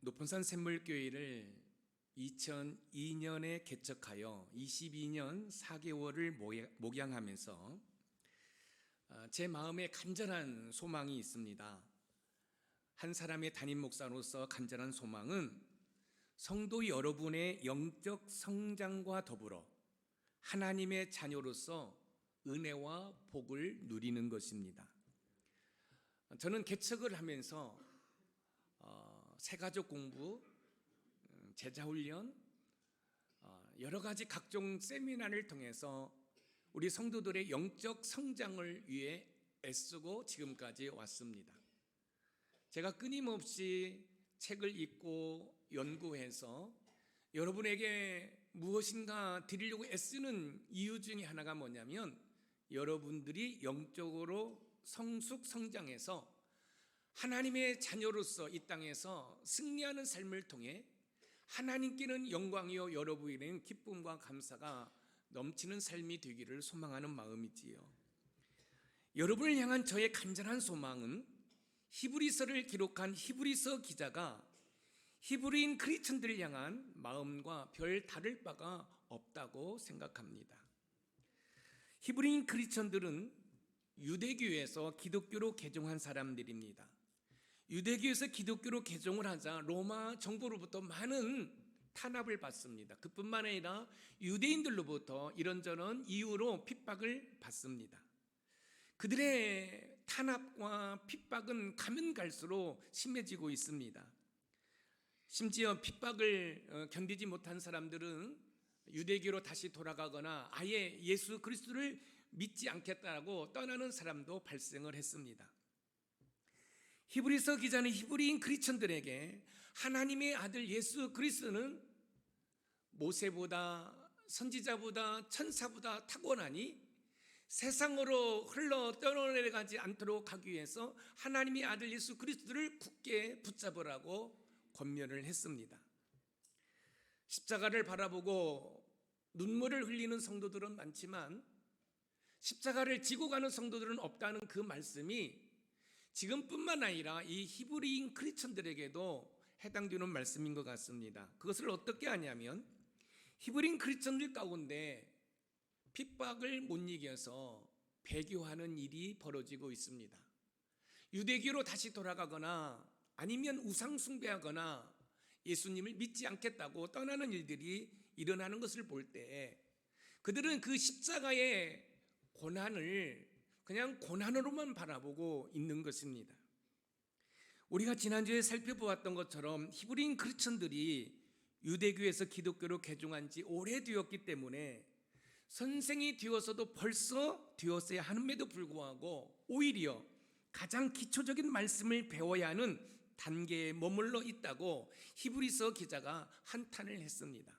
높은산 샘물교회를 2002년에 개척하여 22년 4개월을 목양하면서 제 마음에 간절한 소망이 있습니다. 한 사람의 담임 목사로서 간절한 소망은 성도 여러분의 영적 성장과 더불어 하나님의 자녀로서 은혜와 복을 누리는 것입니다. 저는 개척을 하면서 새가족 공부, 제자훈련, 여러 가지 각종 세미나를 통해서 우리 성도들의 영적 성장을 위해 애쓰고 지금까지 왔습니다. 제가 끊임없이 책을 읽고 연구해서 여러분에게 무엇인가 드리려고 애쓰는 이유 중에 하나가 뭐냐면 여러분들이 영적으로 성숙성장해서 하나님의 자녀로서 이 땅에서 승리하는 삶을 통해 하나님께는 영광이요 여러분에게는 기쁨과 감사가 넘치는 삶이 되기를 소망하는 마음이지요. 여러분을 향한 저의 간절한 소망은 히브리서를 기록한 히브리서 기자가 히브리인 크리스천들을 향한 마음과 별 다를 바가 없다고 생각합니다. 히브리인 크리스천들은 유대교에서 기독교로 개종한 사람들입니다. 유대교에서 기독교로 개종을 하자 로마 정부로부터 많은 탄압을 받습니다. 그뿐만 아니라 유대인들로부터 이런저런 이유로 핍박을 받습니다. 그들의 탄압과 핍박은 가면 갈수록 심해지고 있습니다. 심지어 핍박을 견디지 못한 사람들은 유대교로 다시 돌아가거나 아예 예수 그리스도를 믿지 않겠다고 떠나는 사람도 발생을 했습니다. 히브리서 기자는 히브리인 크리스천들에게 하나님의 아들 예수 그리스도는 모세보다 선지자보다 천사보다 탁월하니 세상으로 흘러 떠내려가지 않도록 하기 위해서 하나님의 아들 예수 그리스도를 굳게 붙잡으라고 권면을 했습니다. 십자가를 바라보고 눈물을 흘리는 성도들은 많지만 십자가를 지고 가는 성도들은 없다는 그 말씀이 지금뿐만 아니라 이 히브리인 크리스천들에게도 해당되는 말씀인 것 같습니다. 그것을 어떻게 하냐면 히브리인 크리스천들 가운데 핍박을 못 이겨서 배교하는 일이 벌어지고 있습니다. 유대교로 다시 돌아가거나 아니면 우상 숭배하거나 예수님을 믿지 않겠다고 떠나는 일들이 일어나는 것을 볼 때 그들은 그 십자가의 고난을 그냥 고난으로만 바라보고 있는 것입니다. 우리가 지난주에 살펴보았던 것처럼 히브리인 크리스천들이 유대교에서 기독교로 개종한 지 오래되었기 때문에 선생이 되어서도 벌써 되었어야 함에도 불구하고 오히려 가장 기초적인 말씀을 배워야 하는 단계에 머물러 있다고 히브리서 기자가 한탄을 했습니다.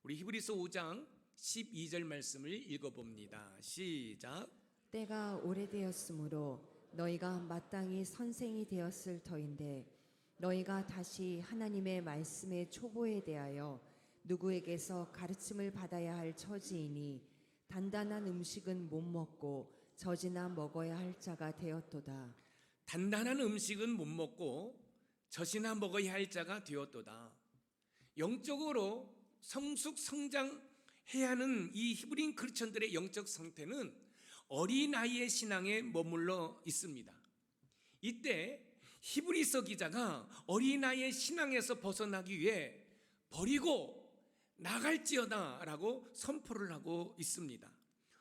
우리 히브리서 5장 12절 말씀을 읽어봅니다. 시작. 때가 오래되었으므로 너희가 마땅히 선생이 되었을 터인데 너희가 다시 하나님의 말씀의 초보에 대하여 누구에게서 가르침을 받아야 할 처지이니 단단한 음식은 못 먹고 젖이나 먹어야 할 자가 되었도다. 단단한 음식은 못 먹고 젖이나 먹어야 할 자가 되었도다. 영적으로 성숙 성장해야 하는 이 히브리인 크리스천들의 영적 상태는 어린아이의 신앙에 머물러 있습니다. 이때 히브리서 기자가 어린아이의 신앙에서 벗어나기 위해 버리고 나갈지어다 라고 선포를 하고 있습니다.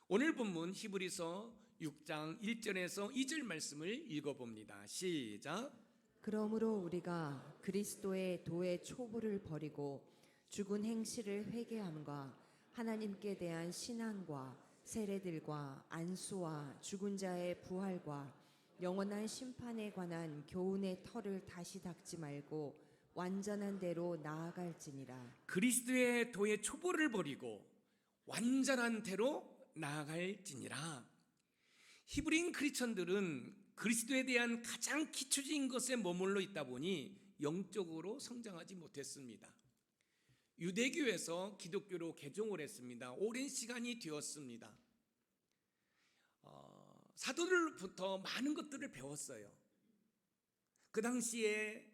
오늘 본문 히브리서 6장 1절에서 2절 말씀을 읽어봅니다. 시작. 그러므로 우리가 그리스도의 도의 초보를 버리고 죽은 행실을 회개함과 하나님께 대한 신앙과 세례들과 안수와 죽은 자의 부활과 영원한 심판에 관한 교훈의 털을 다시 닦지 말고 완전한 대로 나아갈지니라. 그리스도의 도의 초보를 버리고 완전한 대로 나아갈지니라. 히브리인 크리스천들은 그리스도에 대한 가장 기초적인 것에 머물러 있다 보니 영적으로 성장하지 못했습니다. 유대교에서 기독교로 개종을 했습니다. 오랜 시간이 되었습니다. 사도들부터 많은 것들을 배웠어요. 그 당시에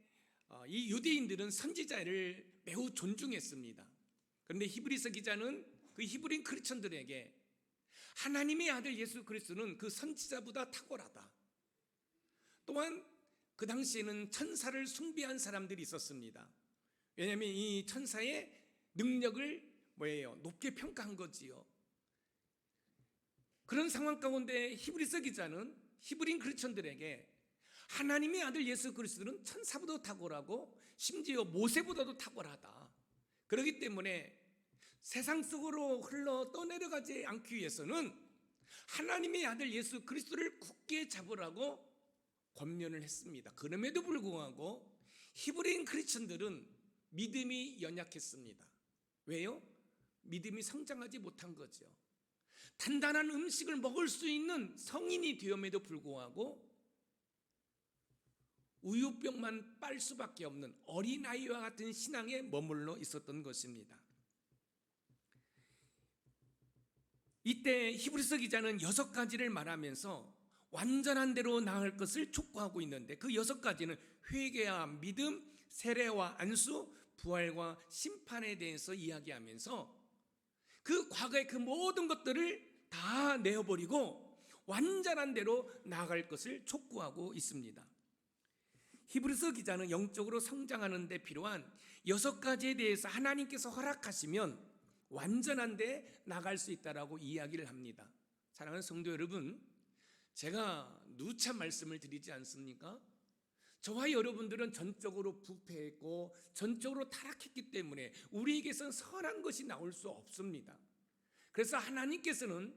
이 유대인들은 선지자를 매우 존중했습니다. 그런데 히브리서 기자는 그 히브리인 크리스천들에게 하나님의 아들 예수 그리스도는 그 선지자보다 탁월하다. 또한 그 당시에는 천사를 숭배한 사람들이 있었습니다. 왜냐하면 이 천사의 능력을 높게 평가한 거지요. 그런 상황 가운데 히브리서 기자는 히브리인 크리스천들에게 하나님의 아들 예수 그리스도는 천사보다 탁월하고 심지어 모세보다도 탁월하다. 그렇기 때문에 세상 속으로 흘러 떠내려가지 않기 위해서는 하나님의 아들 예수 그리스도를 굳게 잡으라고 권면을 했습니다. 그럼에도 불구하고 히브리인 크리스천들은 믿음이 연약했습니다. 왜요? 믿음이 성장하지 못한 거죠. 단단한 음식을 먹을 수 있는 성인이 되었음에도 불구하고 우유병만 빨 수밖에 없는 어린아이와 같은 신앙에 머물러 있었던 것입니다. 이때 히브리서 기자는 6가지를 말하면서 완전한 대로 나을 것을 촉구하고 있는데 그 6가지는 회개와 믿음, 세례와 안수, 부활과 심판에 대해서 이야기하면서 그 과거의 그 모든 것들을 다 내어버리고 완전한 대로 나아갈 것을 촉구하고 있습니다. 히브리서 기자는 영적으로 성장하는 데 필요한 6가지에 대해서 하나님께서 허락하시면 완전한 데 나갈 수 있다라고 이야기를 합니다. 사랑하는 성도 여러분, 제가 누차 말씀을 드리지 않습니까? 저와 여러분들은 전적으로 부패했고 전적으로 타락했기 때문에 우리에게서는 선한 것이 나올 수 없습니다. 그래서 하나님께서는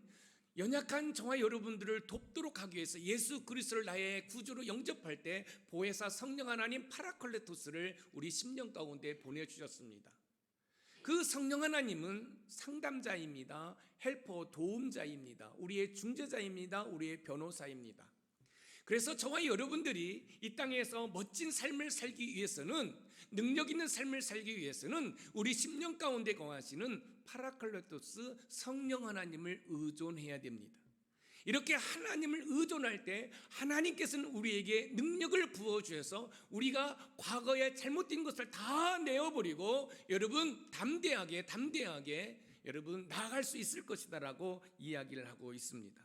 연약한 저와 여러분들을 돕도록 하기 위해서 예수 그리스도를 나의 구주로 영접할 때 보혜사 성령 하나님 파라클레토스를 우리 심령 가운데 보내주셨습니다. 그 성령 하나님은 상담자입니다. 헬퍼, 도움자입니다. 우리의 중재자입니다. 우리의 변호사입니다. 그래서 저와 여러분들이 이 땅에서 멋진 삶을 살기 위해서는, 능력 있는 삶을 살기 위해서는 우리 심령 가운데 거하시는 파라클레토스 성령 하나님을 의존해야 됩니다. 이렇게 하나님을 의존할 때 하나님께서는 우리에게 능력을 부어주셔서 우리가 과거에 잘못된 것을 다 내어버리고 여러분 담대하게 여러분 나아갈 수 있을 것이다라고 이야기를 하고 있습니다.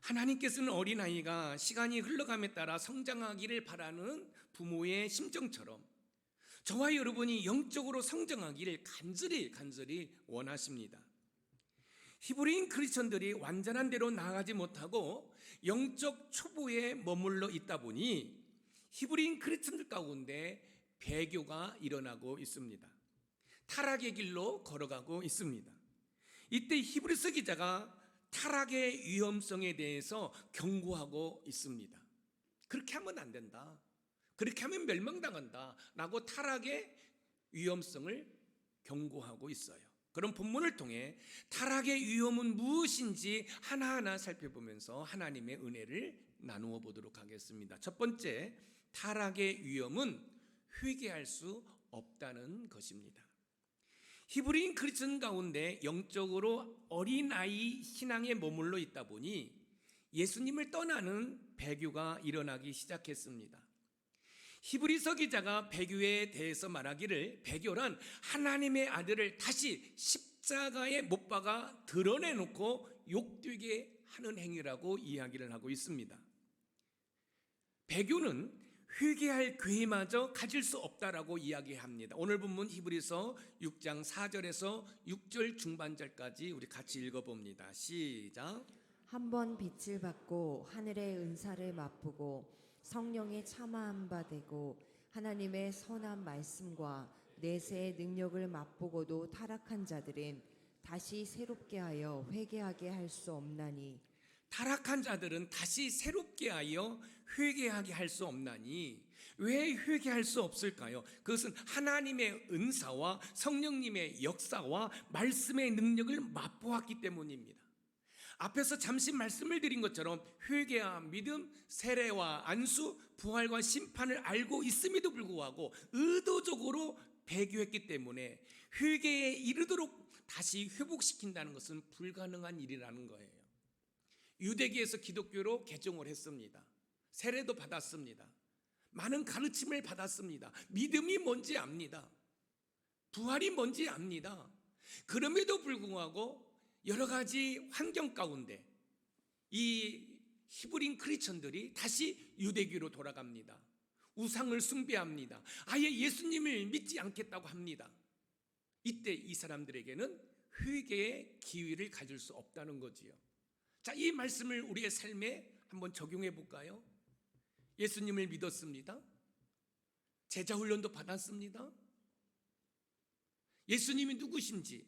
하나님께서는 어린아이가 시간이 흘러감에 따라 성장하기를 바라는 부모의 심정처럼 저와 여러분이 영적으로 성장하기를 간절히 원하십니다. 히브리인 크리스천들이 완전한 대로 나아가지 못하고 영적 초보에 머물러 있다 보니 히브리인 크리스천들 가운데 배교가 일어나고 있습니다. 타락의 길로 걸어가고 있습니다. 이때 히브리서 기자가 타락의 위험성에 대해서 경고하고 있습니다. 그렇게 하면 안 된다. 그렇게 하면 멸망당한다 라고 타락의 위험성을 경고하고 있어요. 그럼 본문을 통해 타락의 위험은 무엇인지 하나하나 살펴보면서 하나님의 은혜를 나누어 보도록 하겠습니다. 첫 번째, 타락의 위험은 회개할 수 없다는 것입니다. 히브리인 크리스천 가운데 영적으로 어린아이 신앙에 머물러 있다 보니 예수님을 떠나는 배교가 일어나기 시작했습니다. 히브리서 기자가 배교에 대해서 말하기를 배교란 하나님의 아들을 다시 십자가에 못 박아 드러내놓고 욕되게 하는 행위라고 이야기를 하고 있습니다. 배교는 회개할 기회마저 가질 수 없다라고 이야기합니다. 오늘 본문 히브리서 6장 4절에서 6절 중반절까지 우리 같이 읽어봅니다. 시작. 한 번 빛을 받고 하늘의 은사를 맛보고 성령의 참아함 받고 하나님의 선한 말씀과 내세의 능력을 맛보고도 타락한 자들은 다시 새롭게 하여 회개하게 할 수 없나니. 타락한 자들은 다시 새롭게 하여 회개하게 할 수 없나니. 왜 회개할 수 없을까요? 그것은 하나님의 은사와 성령님의 역사와 말씀의 능력을 맛보았기 때문입니다. 앞에서 잠시 말씀을 드린 것처럼 회개와 믿음, 세례와 안수, 부활과 심판을 알고 있음에도 불구하고 의도적으로 배교했기 때문에 회개에 이르도록 다시 회복시킨다는 것은 불가능한 일이라는 거예요. 유대기에서 기독교로 개종을 했습니다. 세례도 받았습니다. 많은 가르침을 받았습니다. 믿음이 뭔지 압니다. 부활이 뭔지 압니다. 그럼에도 불구하고 여러 가지 환경 가운데 이 히브리 크리스천들이 다시 유대교로 돌아갑니다. 우상을 숭배합니다. 아예 예수님을 믿지 않겠다고 합니다. 이때 이 사람들에게는 회개의 기회를 가질 수 없다는 거지요. 자, 이 말씀을 우리의 삶에 한번 적용해 볼까요? 예수님을 믿었습니다. 제자 훈련도 받았습니다. 예수님이 누구신지,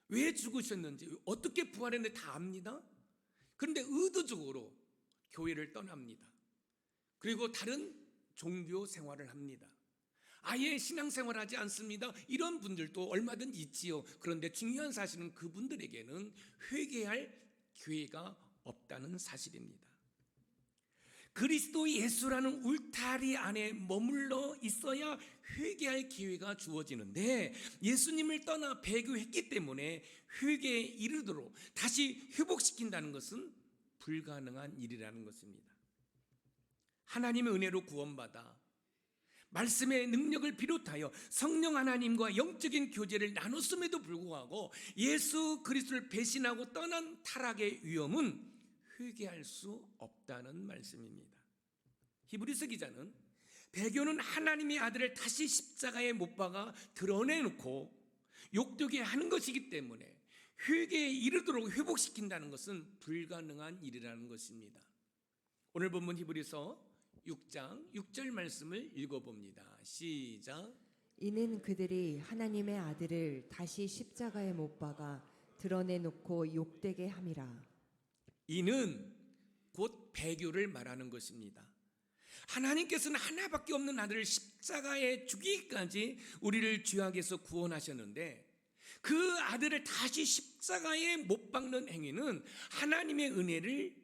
왜 죽으셨는지, 어떻게 부활했는지 다 압니다. 그런데 의도적으로 교회를 떠납니다. 그리고 다른 종교 생활을 합니다. 아예 신앙생활 하지 않습니다. 이런 분들도 얼마든지 있지요. 그런데 중요한 사실은 그분들에게는 회개할 기회가 없다는 사실입니다. 그리스도 예수라는 울타리 안에 머물러 있어야 회개할 기회가 주어지는데 예수님을 떠나 배교했기 때문에 회개에 이르도록 다시 회복시킨다는 것은 불가능한 일이라는 것입니다. 하나님의 은혜로 구원받아 말씀의 능력을 비롯하여 성령 하나님과 영적인 교제를 나눴음에도 불구하고 예수 그리스도를 배신하고 떠난 타락의 위험은 회개할 수 없다는 말씀입니다. 히브리서 기자는 배교는 하나님의 아들을 다시 십자가에 못 박아 드러내놓고 욕되게 하는 것이기 때문에 회개에 이르도록 회복시킨다는 것은 불가능한 일이라는 것입니다. 오늘 본문 히브리서 6장 6절 말씀을 읽어봅니다. 시작. 이는 그들이 하나님의 아들을 다시 십자가에 못 박아 드러내놓고 욕되게 함이라. 이는 곧 배교를 말하는 것입니다. 하나님께서는 하나밖에 없는 아들을 십자가에 죽이기까지 우리를 죄악에서 구원하셨는데 그 아들을 다시 십자가에 못 박는 행위는 하나님의 은혜를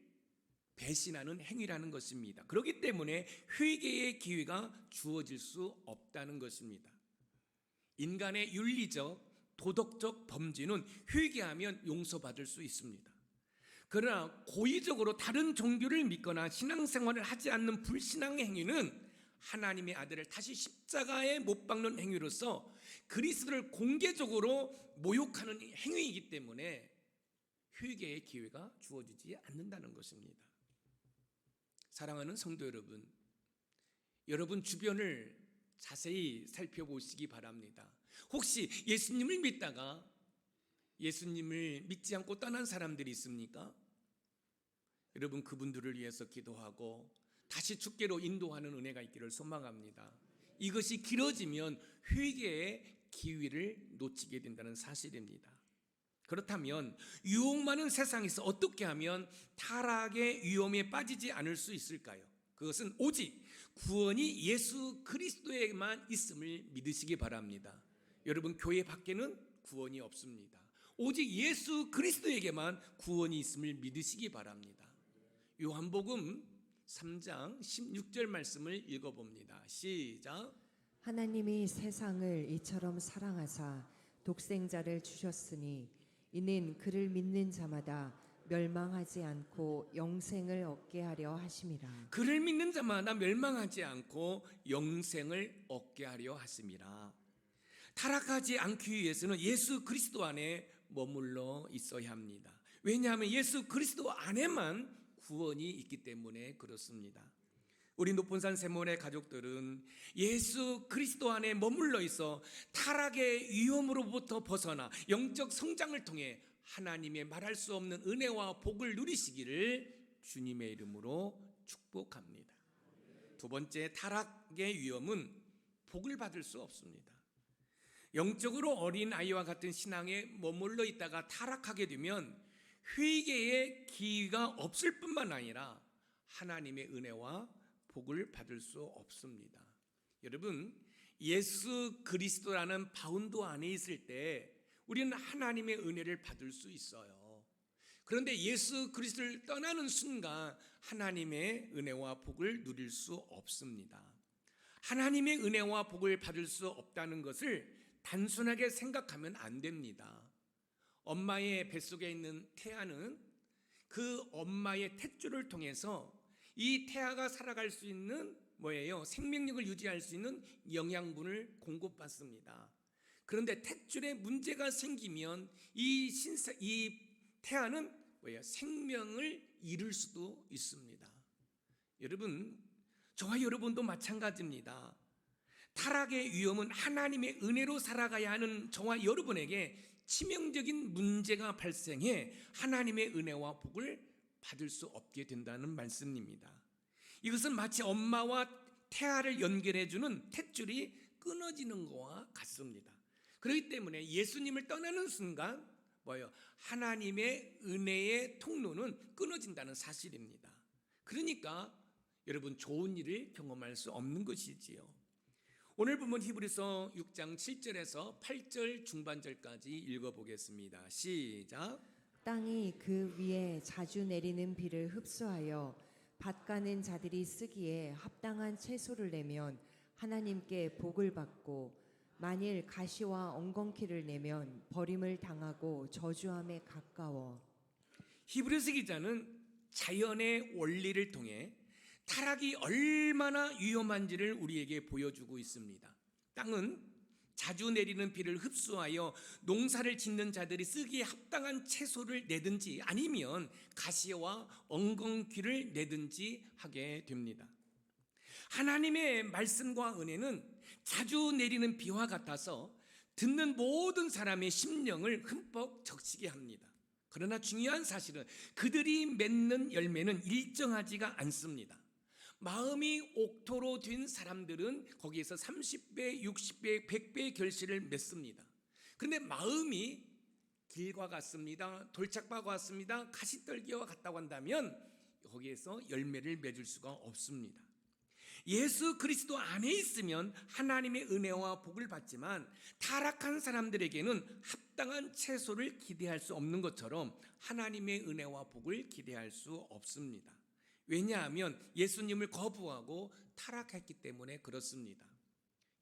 배신하는 행위라는 것입니다. 그렇기 때문에 회개의 기회가 주어질 수 없다는 것입니다. 인간의 윤리적, 도덕적 범죄는 회개하면 용서받을 수 있습니다. 그러나 고의적으로 다른 종교를 믿거나 신앙생활을 하지 않는 불신앙의 행위는 하나님의 아들을 다시 십자가에 못 박는 행위로서 그리스도를 공개적으로 모욕하는 행위이기 때문에 회개의 기회가 주어지지 않는다는 것입니다. 사랑하는 성도 여러분, 여러분 주변을 자세히 살펴보시기 바랍니다. 혹시 예수님을 믿다가 예수님을 믿지 않고 떠난 사람들이 있습니까? 여러분 그분들을 위해서 기도하고 다시 주께로 인도하는 은혜가 있기를 소망합니다. 이것이 길어지면 회개의 기회를 놓치게 된다는 사실입니다. 그렇다면 유혹 많은 세상에서 어떻게 하면 타락의 위험에 빠지지 않을 수 있을까요? 그것은 오직 구원이 예수 그리스도에만 있음을 믿으시기 바랍니다. 여러분 교회 밖에는 구원이 없습니다. 오직 예수 그리스도에게만 구원이 있음을 믿으시기 바랍니다. 요한복음 3장 16절 말씀을 읽어봅니다. 시작. 하나님이 세상을 이처럼 사랑하사 독생자를 주셨으니 이는 그를 믿는 자마다 멸망하지 않고 영생을 얻게 하려 하심이라. 그를 믿는 자마다 멸망하지 않고 영생을 얻게 하려 하심이라. 타락하지 않기 위해서는 예수 그리스도 안에 머물러 있어야 합니다. 왜냐하면 예수 그리스도 안에만 구원이 있기 때문에 그렇습니다. 우리 높은산 세몬의 가족들은 예수 그리스도 안에 머물러 있어 타락의 위험으로부터 벗어나 영적 성장을 통해 하나님의 말할 수 없는 은혜와 복을 누리시기를 주님의 이름으로 축복합니다. 두 번째, 타락의 위험은 복을 받을 수 없습니다. 영적으로 어린 아이와 같은 신앙에 머물러 있다가 타락하게 되면 회개의 기회가 없을 뿐만 아니라 하나님의 은혜와 복을 받을 수 없습니다. 여러분, 예수 그리스도라는 바운드 안에 있을 때 우리는 하나님의 은혜를 받을 수 있어요. 그런데 예수 그리스도를 떠나는 순간 하나님의 은혜와 복을 누릴 수 없습니다. 하나님의 은혜와 복을 받을 수 없다는 것을 단순하게 생각하면 안 됩니다. 엄마의 뱃속에 있는 태아는 그 엄마의 탯줄을 통해서 이 태아가 살아갈 수 있는 뭐예요? 생명력을 유지할 수 있는 영양분을 공급받습니다. 그런데 탯줄에 문제가 생기면 이 태아는 뭐예요? 생명을 잃을 수도 있습니다. 여러분, 저와 여러분도 마찬가지입니다. 타락의 위험은 하나님의 은혜로 살아가야 하는 저와 여러분에게 치명적인 문제가 발생해 하나님의 은혜와 복을 받을 수 없게 된다는 말씀입니다. 이것은 마치 엄마와 태아를 연결해주는 탯줄이 끊어지는 것과 같습니다. 그렇기 때문에 예수님을 떠나는 순간 뭐예요? 하나님의 은혜의 통로는 끊어진다는 사실입니다. 그러니까 여러분, 좋은 일을 경험할 수 없는 것이지요. 오늘 본문 히브리서 6장 7절에서 8절 중반절까지 읽어보겠습니다. 시작. 땅이 그 위에 자주 내리는 비를 흡수하여 밭 가는 자들이 쓰기에 합당한 채소를 내면 하나님께 복을 받고, 만일 가시와 엉겅퀴를 내면 버림을 당하고 저주함에 가까워. 히브리서 기자는 자연의 원리를 통해 타락이 얼마나 위험한지를 우리에게 보여주고 있습니다. 땅은 자주 내리는 비를 흡수하여 농사를 짓는 자들이 쓰기에 합당한 채소를 내든지 아니면 가시와 엉겅퀴를 내든지 하게 됩니다. 하나님의 말씀과 은혜는 자주 내리는 비와 같아서 듣는 모든 사람의 심령을 흠뻑 적시게 합니다. 그러나 중요한 사실은 그들이 맺는 열매는 일정하지가 않습니다. 마음이 옥토로 된 사람들은 거기에서 30배, 60배, 100배의 결실을 맺습니다. 그런데 마음이 길과 같습니다. 돌짝과 같습니다. 가시떨기와 같다고 한다면 거기에서 열매를 맺을 수가 없습니다. 예수 그리스도 안에 있으면 하나님의 은혜와 복을 받지만 타락한 사람들에게는 합당한 채소를 기대할 수 없는 것처럼 하나님의 은혜와 복을 기대할 수 없습니다. 왜냐하면 예수님을 거부하고 타락했기 때문에 그렇습니다.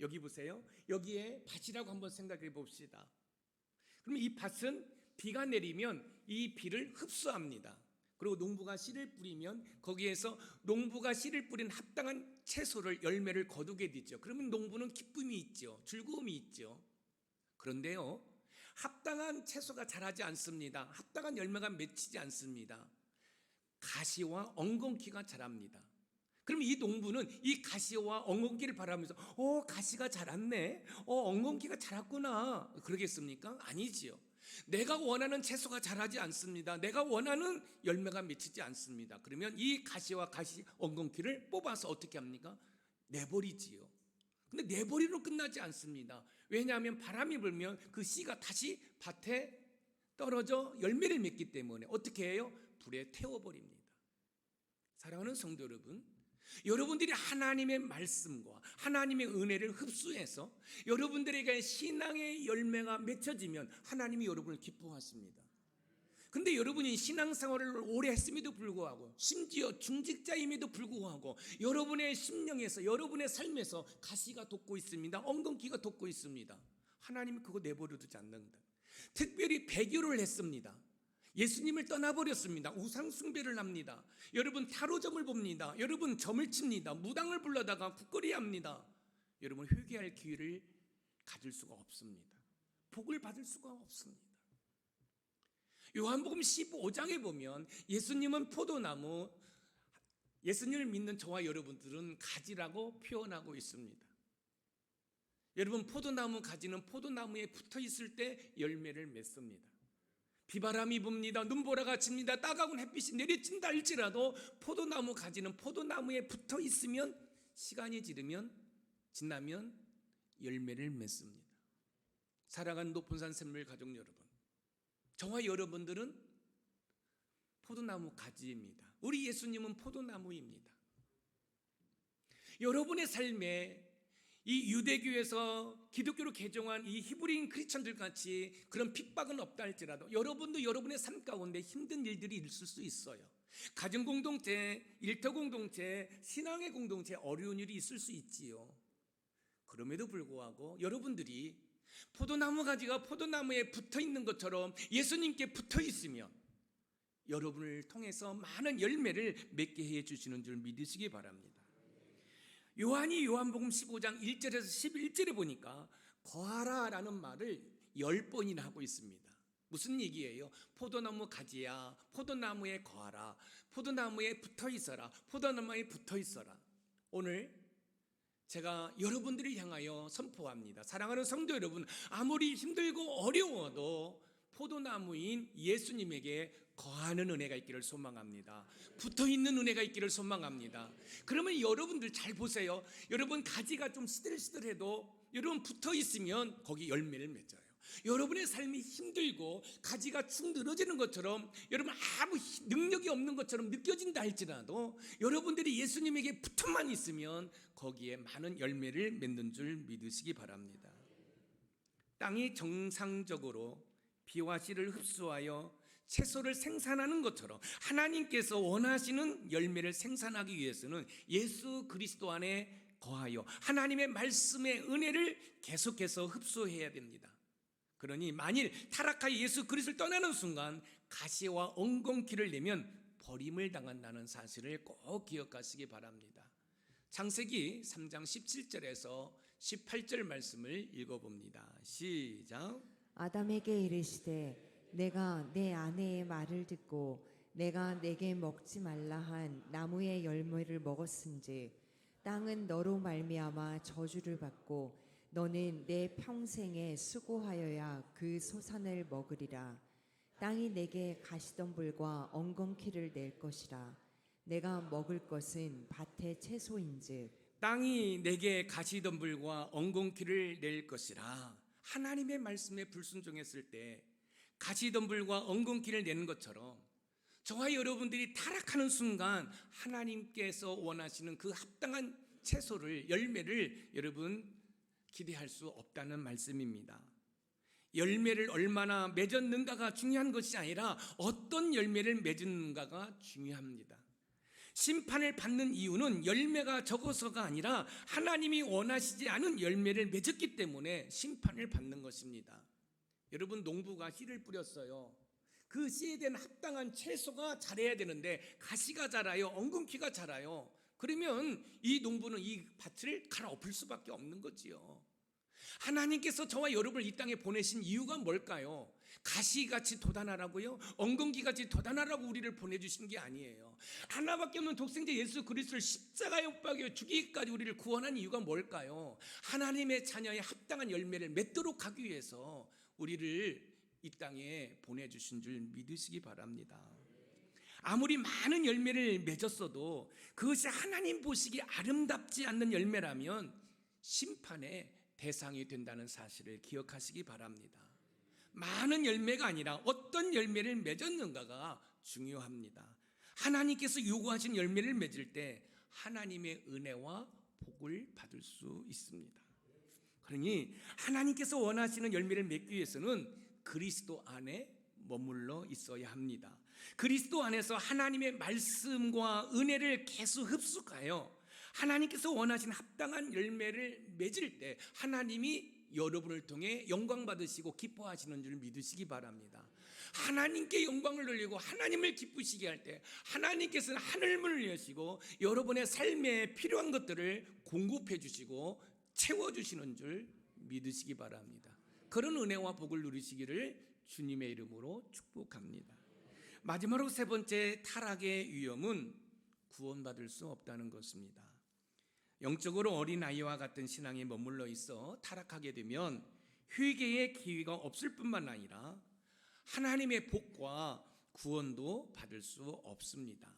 여기 보세요. 여기에 밭이라고 한번 생각해 봅시다. 그럼 이 밭은 비가 내리면 이 비를 흡수합니다. 그리고 농부가 씨를 뿌리면 거기에서 농부가 씨를 뿌린 합당한 채소를, 열매를 거두게 되죠. 그러면 농부는 기쁨이 있죠. 즐거움이 있죠. 그런데요, 합당한 채소가 자라지 않습니다. 합당한 열매가 맺히지 않습니다. 가시와 엉겅퀴가 자랍니다. 그럼 이 농부는 이 가시와 엉겅퀴를 바라면서 가시가 자랐네, 엉겅퀴가 자랐구나 그러겠습니까? 아니지요. 내가 원하는 채소가 자라지 않습니다. 내가 원하는 열매가 맺히지 않습니다. 그러면 이 가시와 가시 엉겅퀴를 뽑아서 어떻게 합니까? 내버리지요. 근데 내버리로 끝나지 않습니다. 왜냐하면 바람이 불면 그 씨가 다시 밭에 떨어져 열매를 맺기 때문에 어떻게 해요? 불에 태워버립니다. 사랑하는 성도 여러분, 여러분들이 하나님의 말씀과 하나님의 은혜를 흡수해서 여러분들에게 신앙의 열매가 맺혀지면 하나님이 여러분을 기뻐하십니다. 근데 여러분이 신앙생활을 오래 했음에도 불구하고, 심지어 중직자임에도 불구하고 여러분의 심령에서, 여러분의 삶에서 가시가 돋고 있습니다. 엉겅퀴가 돋고 있습니다. 하나님은 그거 내버려 두지 않는다. 특별히 배교를 했습니다. 예수님을 떠나버렸습니다. 우상 숭배를 합니다. 여러분 타로점을 봅니다. 여러분 점을 칩니다. 무당을 불러다가 국거리 합니다. 여러분 회개할 기회를 가질 수가 없습니다. 복을 받을 수가 없습니다. 요한복음 15장에 보면 예수님은 포도나무, 예수님을 믿는 저와 여러분들은 가지라고 표현하고 있습니다. 여러분, 포도나무 가지는 포도나무에 붙어 있을 때 열매를 맺습니다. 비바람이 붑니다. 눈보라가 칩니다. 따가운 햇빛이 내리친다 할지라도 포도나무 가지는 포도나무에 붙어 있으면 시간이 지나면 열매를 맺습니다. 사랑하는 높은산 샘물 가족 여러분, 저와 여러분들은 포도나무 가지입니다. 우리 예수님은 포도나무입니다. 여러분의 삶에 이 유대교에서 기독교로 개종한 이 히브리인 크리스천들 같이 그런 핍박은 없다 할지라도 여러분도 여러분의 삶 가운데 힘든 일들이 있을 수 있어요. 가정 공동체, 일터 공동체, 신앙의 공동체 어려운 일이 있을 수 있지요. 그럼에도 불구하고 여러분들이 포도나무 가지가 포도나무에 붙어 있는 것처럼 예수님께 붙어 있으면 여러분을 통해서 많은 열매를 맺게 해 주시는 줄 믿으시기 바랍니다. 요한이 요한복음 15장 1절에서 11절에 보니까 거하라라는 말을 10번이나 하고 있습니다. 무슨 얘기예요? 포도나무 가지야, 포도나무에 거하라, 포도나무에 붙어 있어라, 포도나무에 붙어 있어라. 오늘 제가 여러분들을 향하여 선포합니다. 사랑하는 성도 여러분, 아무리 힘들고 어려워도 포도나무인 예수님에게 거하는 은혜가 있기를 소망합니다. 붙어있는 은혜가 있기를 소망합니다. 그러면 여러분들 잘 보세요. 여러분 가지가 좀 시들시들해도 여러분 붙어있으면 거기 열매를 맺어요. 여러분의 삶이 힘들고 가지가 축 늘어지는 것처럼 여러분 아무 능력이 없는 것처럼 느껴진다 할지라도 여러분들이 예수님에게 붙어만 있으면 거기에 많은 열매를 맺는 줄 믿으시기 바랍니다. 땅이 정상적으로 비와 씨를 흡수하여 채소를 생산하는 것처럼 하나님께서 원하시는 열매를 생산하기 위해서는 예수 그리스도 안에 거하여 하나님의 말씀의 은혜를 계속해서 흡수해야 됩니다. 그러니 만일 타락하여 예수 그리스도를 떠나는 순간 가시와 엉겅퀴를 내면 버림을 당한다는 사실을 꼭 기억하시기 바랍니다. 창세기 3장 17절에서 18절 말씀을 읽어봅니다. 시작. 아담에게 이르시되 내가 내 아내의 말을 듣고 내가 내게 먹지 말라 한 나무의 열매를 먹었은즉 땅은 너로 말미암아 저주를 받고 너는 내 평생에 수고하여야 그 소산을 먹으리라. 땅이 내게 가시덤불과 엉겅퀴를 낼 것이라. 내가 먹을 것은 밭의 채소인즉 땅이 내게 가시덤불과 엉겅퀴를 낼 것이라. 하나님의 말씀에 불순종했을 때 가시덤불과 엉겅퀴를 내는 것처럼 저와 여러분들이 타락하는 순간 하나님께서 원하시는 그 합당한 채소를, 열매를 여러분 기대할 수 없다는 말씀입니다. 열매를 얼마나 맺었는가가 중요한 것이 아니라 어떤 열매를 맺었는가가 중요합니다. 심판을 받는 이유는 열매가 적어서가 아니라 하나님이 원하시지 않은 열매를 맺었기 때문에 심판을 받는 것입니다. 여러분 농부가 씨를 뿌렸어요. 그 씨에 대한 합당한 채소가 자라야 되는데 가시가 자라요, 엉겅퀴가 자라요. 그러면 이 농부는 이 밭을 갈아엎을 수밖에 없는 거지요. 하나님께서 저와 여러분을 이 땅에 보내신 이유가 뭘까요? 가시같이 돋아나라고요? 엉겅퀴같이 돋아나라고 우리를 보내주신 게 아니에요. 하나밖에 없는 독생자 예수 그리스도를 십자가에 못 박여 죽이기까지 우리를 구원한 이유가 뭘까요? 하나님의 자녀의 합당한 열매를 맺도록 하기 위해서 우리를 이 땅에 보내주신 줄 믿으시기 바랍니다. 아무리 많은 열매를 맺었어도 그것이 하나님 보시기에 아름답지 않는 열매라면 심판의 대상이 된다는 사실을 기억하시기 바랍니다. 많은 열매가 아니라 어떤 열매를 맺었는가가 중요합니다. 하나님께서 요구하신 열매를 맺을 때 하나님의 은혜와 복을 받을 수 있습니다. 그러니 하나님께서 원하시는 열매를 맺기 위해서는 그리스도 안에 머물러 있어야 합니다. 그리스도 안에서 하나님의 말씀과 은혜를 계속 흡수하여 하나님께서 원하시는 합당한 열매를 맺을 때 하나님이 여러분을 통해 영광 받으시고 기뻐하시는 줄 믿으시기 바랍니다. 하나님께 영광을 돌리고 하나님을 기쁘시게 할 때 하나님께서는 하늘문을 여시고 여러분의 삶에 필요한 것들을 공급해 주시고 채워주시는 줄 믿으시기 바랍니다. 그런 은혜와 복을 누리시기를 주님의 이름으로 축복합니다. 마지막으로 세 번째 타락의 위험은 구원받을 수 없다는 것입니다. 영적으로 어린아이와 같은 신앙에 머물러 있어 타락하게 되면 회개의 기회가 없을 뿐만 아니라 하나님의 복과 구원도 받을 수 없습니다.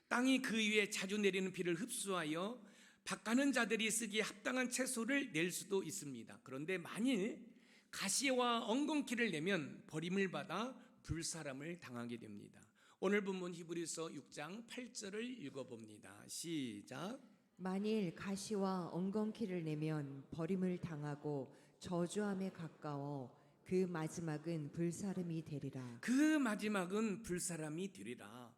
땅이 그 위에 자주 내리는 비를 흡수하여 밭가는 자들이 쓰기에 합당한 채소를 낼 수도 있습니다. 그런데 만일 가시와 엉겅퀴를 내면 버림을 받아 불사람을 당하게 됩니다. 오늘 본문 히브리서 6장 8절을 읽어봅니다. 시작. 만일 가시와 엉겅퀴를 내면 버림을 당하고 저주함에 가까워 그 마지막은 불사름이 되리라. 그 마지막은 불사람이 되리라.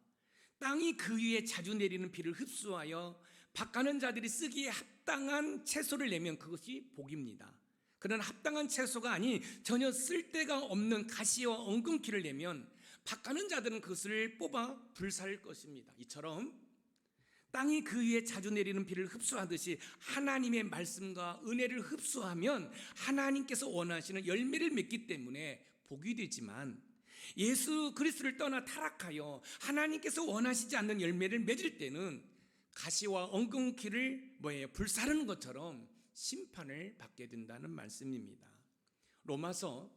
땅이 그 위에 자주 내리는 비를 흡수하여 밭가는 자들이 쓰기에 합당한 채소를 내면 그것이 복입니다. 그러나 합당한 채소가 아닌 전혀 쓸데가 없는 가시와 엉겅퀴를 내면 밭가는 자들은 그것을 뽑아 불사를 것입니다. 이처럼 땅이 그 위에 자주 내리는 비를 흡수하듯이 하나님의 말씀과 은혜를 흡수하면 하나님께서 원하시는 열매를 맺기 때문에 복이 되지만, 예수 그리스도를 떠나 타락하여 하나님께서 원하시지 않는 열매를 맺을 때는 가시와 엉겅퀴를 불사르는 것처럼 심판을 받게 된다는 말씀입니다. 로마서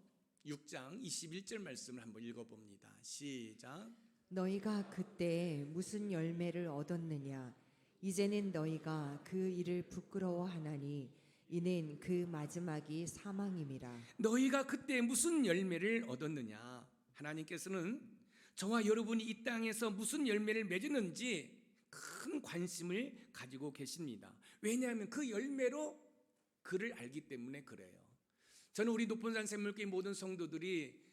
6장 21절 말씀을 한번 읽어봅니다. 시작. 너희가 그때 무슨 열매를 얻었느냐? 이제는 너희가 그 일을 부끄러워하나니 이는 그 마지막이 사망임이라. 너희가 그때 무슨 열매를 얻었느냐? 하나님께서는 저와 여러분이 이 땅에서 무슨 열매를 맺었는지 큰 관심을 가지고 계십니다. 왜냐하면 그 열매로 그를 알기 때문에 그래요. 저는 우리 높은산 샘물교회 모든 성도들이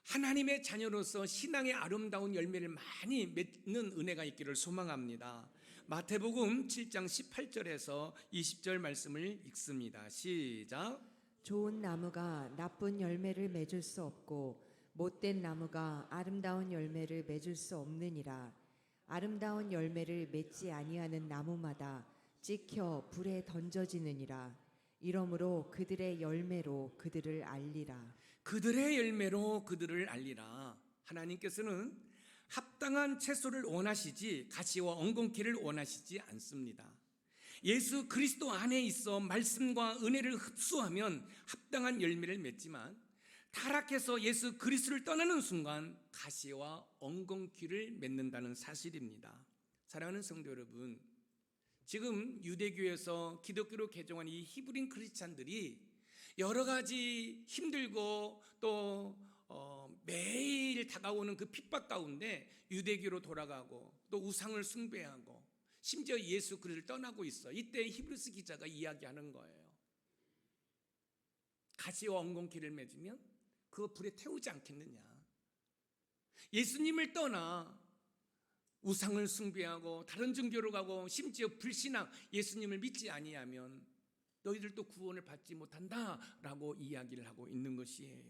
하나님의 자녀로서 신앙의 아름다운 열매를 많이 맺는 은혜가 있기를 소망합니다. 마태복음 7장 18절에서 20절 말씀을 읽습니다. 시작. 좋은 나무가 나쁜 열매를 맺을 수 없고 못된 나무가 아름다운 열매를 맺을 수 없느니라. 아름다운 열매를 맺지 아니하는 나무마다 찍혀 불에 던져지느니라. 이러므로 그들의 열매로 그들을 알리라. 그들의 열매로 그들을 알리라. 하나님께서는 합당한 채소를 원하시지 가시와 엉겅퀴를 원하시지 않습니다. 예수 그리스도 안에 있어 말씀과 은혜를 흡수하면 합당한 열매를 맺지만, 타락해서 예수 그리스도를 떠나는 순간 가시와 엉겅퀴를 맺는다는 사실입니다. 사랑하는 성도 여러분, 지금 유대교에서 기독교로 개종한 이 히브리 크리스찬들이 여러 가지 힘들고 또 매일 다가오는 그 핍박 가운데 유대교로 돌아가고 또 우상을 숭배하고 심지어 예수 그리스도를 떠나고 있어. 이때 히브리서 기자가 이야기하는 거예요. 가시와 엉겅퀴를 맺으면 그거 불에 태우지 않겠느냐. 예수님을 떠나 우상을 숭배하고 다른 종교로 가고 심지어 불신앙, 예수님을 믿지 아니하면 너희들도 구원을 받지 못한다라고 이야기를 하고 있는 것이에요.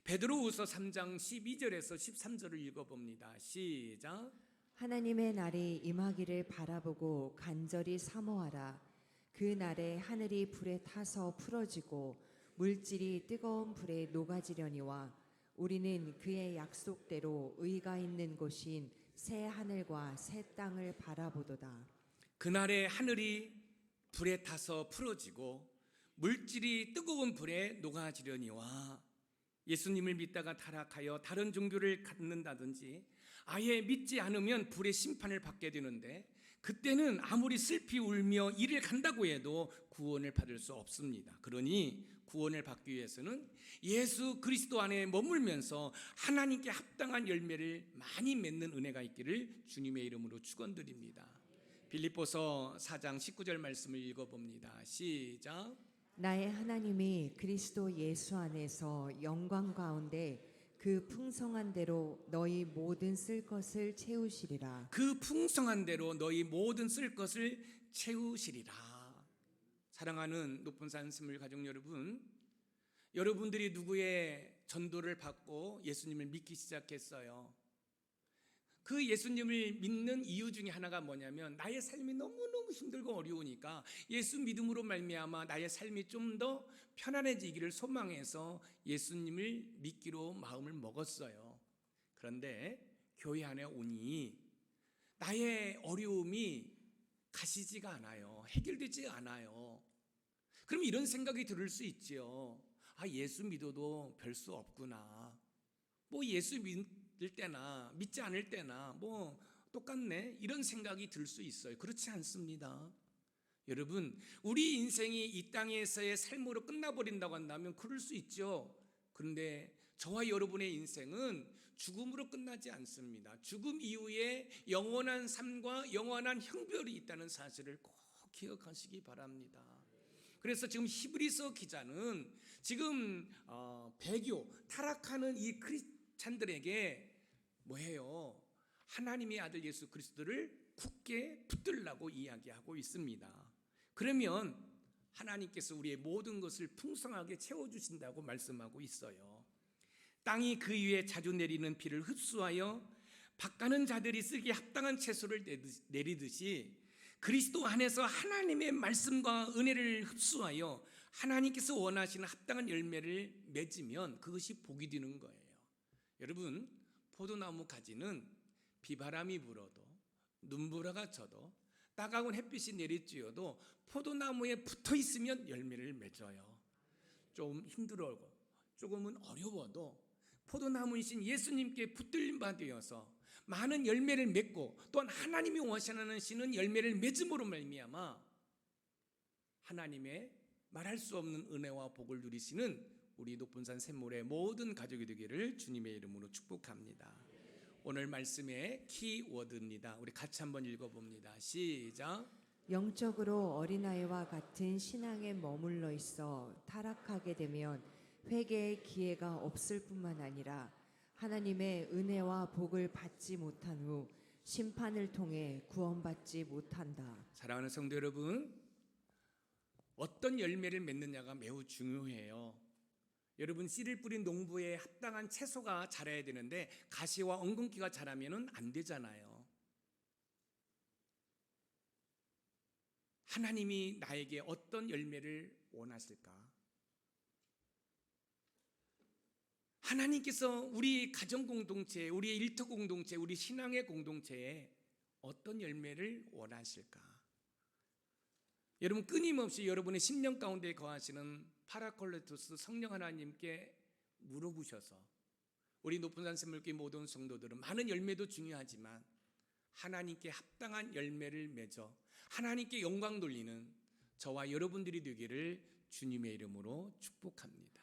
베드로후서 3장 12절에서 13절을 읽어봅니다. 시작. 하나님의 날이 임하기를 바라보고 간절히 사모하라. 그 날에 하늘이 불에 타서 풀어지고 물질이 뜨거운 불에 녹아지려니와 우리는 그의 약속대로 의가 있는 곳인 새 하늘과 새 땅을 바라보도다. 그날에 하늘이 불에 타서 풀어지고 물질이 뜨거운 불에 녹아지려니와, 예수님을 믿다가 타락하여 다른 종교를 갖는다든지 아예 믿지 않으면 불의 심판을 받게 되는데, 그때는 아무리 슬피 울며 이를 간다고 해도 구원을 받을 수 없습니다. 그러니 구원을 받기 위해서는 예수 그리스도 안에 머물면서 하나님께 합당한 열매를 많이 맺는 은혜가 있기를 주님의 이름으로 축원드립니다. 빌립보서 4장 19절 말씀을 읽어봅니다. 시작. 나의 하나님이 그리스도 예수 안에서 영광 가운데 그 풍성한 대로 너희 모든 쓸 것을 채우시리라. 그 풍성한 대로 너희 모든 쓸 것을 채우시리라. 사랑하는 높은산 스물 가족 여러분, 여러분들이 누구의 전도를 받고 예수님을 믿기 시작했어요. 그 예수님을 믿는 이유 중에 하나가 뭐냐면, 나의 삶이 너무너무 힘들고 어려우니까 예수 믿음으로 말미암아 나의 삶이 좀 더 편안해지기를 소망해서 예수님을 믿기로 마음을 먹었어요. 그런데 교회 안에 오니 나의 어려움이 가시지가 않아요. 해결되지 않아요. 그럼 이런 생각이 들을 수 있지요. 아, 예수 믿어도 별 수 없구나. 뭐 예수 믿을 때나 믿지 않을 때나 뭐 똑같네, 이런 생각이 들 수 있어요. 그렇지 않습니다. 여러분, 우리 인생이 이 땅에서의 삶으로 끝나버린다고 한다면 그럴 수 있죠. 그런데 저와 여러분의 인생은 죽음으로 끝나지 않습니다. 죽음 이후에 영원한 삶과 영원한 형벌이 있다는 사실을 꼭 기억하시기 바랍니다. 그래서 지금 히브리서 기자는 지금 배교, 타락하는 이 크리스찬들에게 뭐해요? 하나님의 아들 예수 그리스도를 굳게 붙들라고 이야기하고 있습니다. 그러면 하나님께서 우리의 모든 것을 풍성하게 채워주신다고 말씀하고 있어요. 땅이 그 위에 자주 내리는 비를 흡수하여 밭가는 자들이 쓰기에 합당한 채소를 내리듯이 그리스도 안에서 하나님의 말씀과 은혜를 흡수하여 하나님께서 원하시는 합당한 열매를 맺으면 그것이 복이 되는 거예요. 여러분, 포도나무 가지는 비바람이 불어도 눈보라가 쳐도 따가운 햇빛이 내리쬐어도 포도나무에 붙어 있으면 열매를 맺어요. 좀 힘들어도 조금은 어려워도 포도나무이신 예수님께 붙들림 받으어서 많은 열매를 맺고 또한 하나님이 원하시는 열매를 맺음으로 말미암아 하나님의 말할 수 없는 은혜와 복을 누리시는 우리 높은산 샘물의 모든 가족이 되기를 주님의 이름으로 축복합니다. 오늘 말씀의 키워드입니다. 우리 같이 한번 읽어봅니다. 시작. 영적으로 어린아이와 같은 신앙에 머물러 있어 타락하게 되면 회개의 기회가 없을 뿐만 아니라 하나님의 은혜와 복을 받지 못한 후 심판을 통해 구원받지 못한다. 사랑하는 성도 여러분, 어떤 열매를 맺느냐가 매우 중요해요. 여러분, 씨를 뿌린 농부에 합당한 채소가 자라야 되는데 가시와 엉겅퀴가 자라면 안 되잖아요. 하나님이 나에게 어떤 열매를 원하실까? 하나님께서 우리 가정 공동체, 우리의 일터 공동체, 우리 신앙의 공동체에 어떤 열매를 원하실까? 여러분, 끊임없이 여러분의 심령 가운데 거하시는 파라콜레토스 성령 하나님께 물어보셔서 우리 높은산 샘물교회 모든 성도들은 많은 열매도 중요하지만 하나님께 합당한 열매를 맺어 하나님께 영광 돌리는 저와 여러분들이 되기를 주님의 이름으로 축복합니다.